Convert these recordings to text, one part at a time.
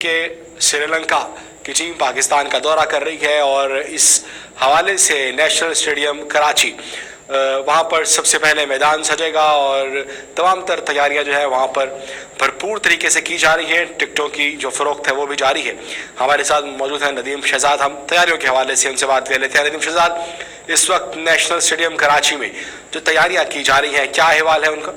कि श्रीलंका की टीम पाकिस्तान का दौरा कर रही है और इस हवाले से नेशनल स्टेडियम कराची वहाँ पर सबसे पहले मैदान सजेगा और तमाम तर तैयारियाँ जो है वहाँ पर भरपूर तरीके से की जा रही हैं। टिकटों की जो फ़रोख्त है वो भी जारी है। हमारे साथ मौजूद हैं नदीम, शहजाद। हम तैयारियों के हवाले से उनसे बात कर लेते हैं। नदीम, शहजाद, इस वक्त नेशनल स्टेडियम कराची में जो तैयारियाँ की जा रही हैं, क्या अहवाल है उनका?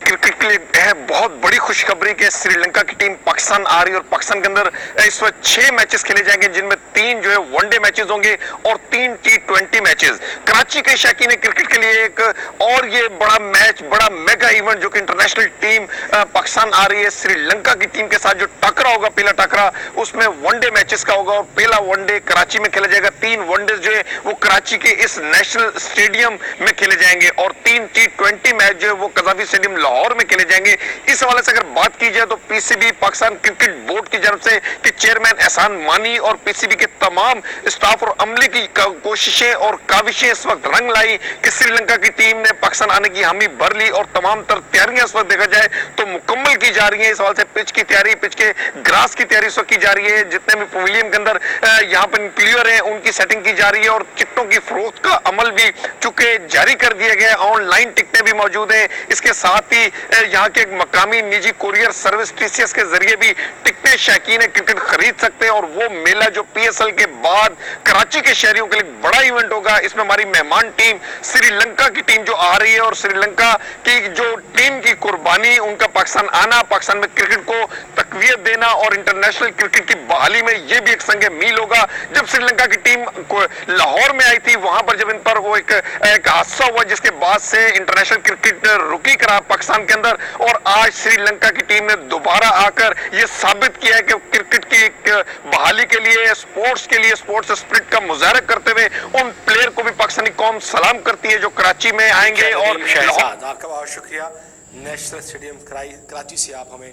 क्रिकेट के लिए है बहुत बड़ी खुशखबरी कि श्रीलंका की टीम पाकिस्तान आ रही है और पाकिस्तान के अंदर इस वक्त 6 मैचेस खेले जाएंगे, जिनमें 3 जो है वनडे मैचेस होंगे और 3 T20 मैचेस। कराची के शौकीन क्रिकेट के लिए एक और ये बड़ा मैच, बड़ा मेगा इवेंट जो कि इंटरनेशनल टीम पाकिस्तान आ रही है श्रीलंका की टीम के साथ जो टकरा होगा, पहला टकरा उसमें वनडे मैचेस का होगा और पहला वनडे कराची में खेला जाएगा। 3 वनडे जो है वो कराची के इस नेशनल स्टेडियम में खेले जाएंगे और 3 T20 मैच जो है वो कजाफी स्टेडियम लाहौर में खेले जाएंगे। इस हवाले से अगर बात की जाए तो पीसीबी पाकिस्तान क्रिकेट बोर्ड की तरफ से कि चेयरमैन एहसान मानी और पीसीबी के तमाम स्टाफ और अमले की कोशिशें और काविशें इस वक्त रंग लाई कि श्रीलंका की टीम ने पाकिस्तान आने की हामी भर ली और तमाम तर तैयारियां इस वक्त देखा जाए तो मुकम्मल की जा रही है। इस हवाले से पिच की तैयारी, पिच के ग्रास की तैयारी इस वक्त की जा रही है। जितने भी पवेलियन के अंदर यहाँ पर प्लेयर है उनकी सेटिंग की जा रही है और टिकटों की फरोख्त का अमल भी चूंकि जारी कर दिया गया है। ऑनलाइन टिकटें भी मौजूद है। इसके साथ ही यहाँ के मकामी निजी कुरियर सर्विस टीसीएस के जरिए भी टिकटें शौकीन क्रिकेट खरीद सकते हैं और वो मेला जो पीएसएल के बाद कराची के शहरियों के लिए बड़ा इवेंट होगा। इसमें हमारी मेहमान टीम श्रीलंका की टीम जो आ रही है और श्रीलंका की जो टीम की कुर्बानी, उनका पाकिस्तान आना, पाकिस्तान में क्रिकेट को तकवीत देना और इंटरनेशनल क्रिकेट की बहाली में ये भी एक संग मील होगा। जब श्रीलंका की टीम लाहौर में आई थी, वहां पर जब इन पर वो एक हादसा हुआ जिसके बाद से इंटरनेशनल क्रिकेट रुकी करा पाकिस्तान के अंदर, और आज श्रीलंका की टीम ने दोबारा आकर यह साबित किया है कि क्रिकेट की बहाली के लिए, स्पोर्ट्स स्पिरिट का मुजाहरा करते हुए उन प्लेयर को भी पाकिस्तानी कौम सलाम करती है जो कराची में आएंगे। और शहजाद, आपका बहुत शुक्रिया। नेशनल स्टेडियम कराची से आप हमें